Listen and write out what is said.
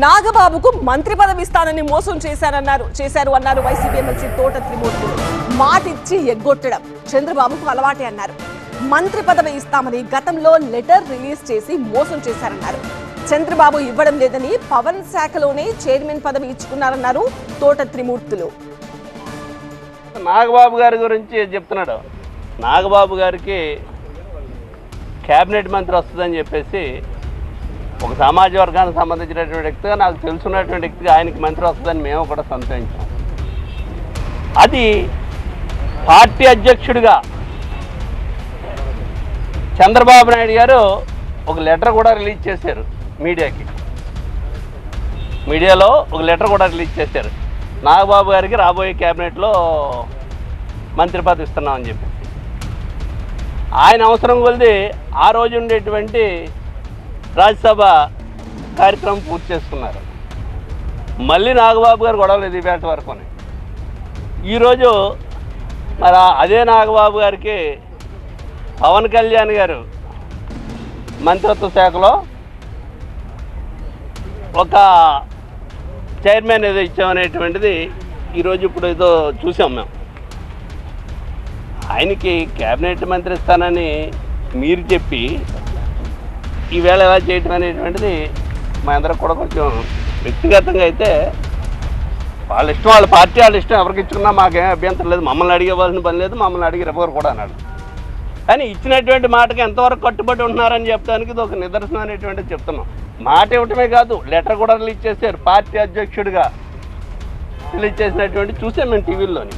నాగబాబుకు మంత్రి పదవి ఇస్తానని మోసం చేశారు అన్నారు వైసీపీ ఎమ్మెల్సీ తోట త్రిమూర్తులు. మాటిచ్చి ఎగ్గొట్టడం చంద్రబాబుకు అలవాటే అన్నారు. మంత్రి పదవి ఇస్తామని గతంలో లెటర్ రిలీజ్ చేసి మోసం చేశారన్నారు. చంద్రబాబు ఇవ్వడం లేదని పవన్ శాఖలోనే చైర్మన్ పదవి ఇచ్చుకున్నారన్నారు తోట త్రిమూర్తులు. నాగబాబు గారి గురించి చెప్తున్నాడు. నాగబాబు గారికి కేబినెట్ మంత్రి వస్తుందని చెప్పేసి ఒక సమాజ వర్గానికి సంబంధించినటువంటి వ్యక్తిగా, నాకు తెలుసున్నటువంటి వ్యక్తిగా ఆయనకి మంత్రి వస్తుందని మేము కూడా సంతోషించాం. అది పార్టీ అధ్యక్షుడిగా చంద్రబాబు నాయుడు గారు ఒక లెటర్ కూడా రిలీజ్ చేశారు మీడియాలో ఒక లెటర్ కూడా రిలీజ్ చేశారు. నాగబాబు గారికి రాబోయే క్యాబినెట్లో మంత్రి పదవి ఇస్తున్నామని చెప్పి ఆయన అవసరం కొలిది ఆ రోజు ఉండేటువంటి రాజ్యసభ కార్యక్రమం పూర్తి చేసుకున్నారు. మళ్ళీ నాగబాబు గారు గొడవలు ఎదిపేట వరకు ఈరోజు మరి అదే నాగబాబు గారికి పవన్ కళ్యాణ్ గారు మంత్రిత్వ శాఖలో ఒక చైర్మన్ ఏదో ఇచ్చామనేటువంటిది ఈరోజు ఇప్పుడు ఏదో చూసాం మేము. ఆయనకి క్యాబినెట్ మంత్రి ఇస్తానని మీరు చెప్పి ఈవేళ ఎలా చేయటం అనేటువంటిది మా అందరికి కూడా కొంచెం వ్యక్తిగతంగా అయితే వాళ్ళ ఇష్టం, వాళ్ళ పార్టీ వాళ్ళ ఇష్టం, ఎవరికి ఇచ్చుకున్నా మాకేం అభ్యంతరం లేదు, మమ్మల్ని అడిగేవాల్సిన పని లేదు, మమ్మల్ని అడిగి ఎవరు కూడా అన్నాడు. కానీ ఇచ్చినటువంటి మాటకి ఎంతవరకు కట్టుబడి ఉంటున్నారని చెప్పడానికి ఇది ఒక నిదర్శనం అనేటువంటిది చెప్తున్నాం. మాట ఇవ్వటమే కాదు, లెటర్ కూడా రిలీజ్ చేశారు. పార్టీ అధ్యక్షుడిగా రిలీజ్ చేసినటువంటి చూసాం మేము టీవీల్లోని.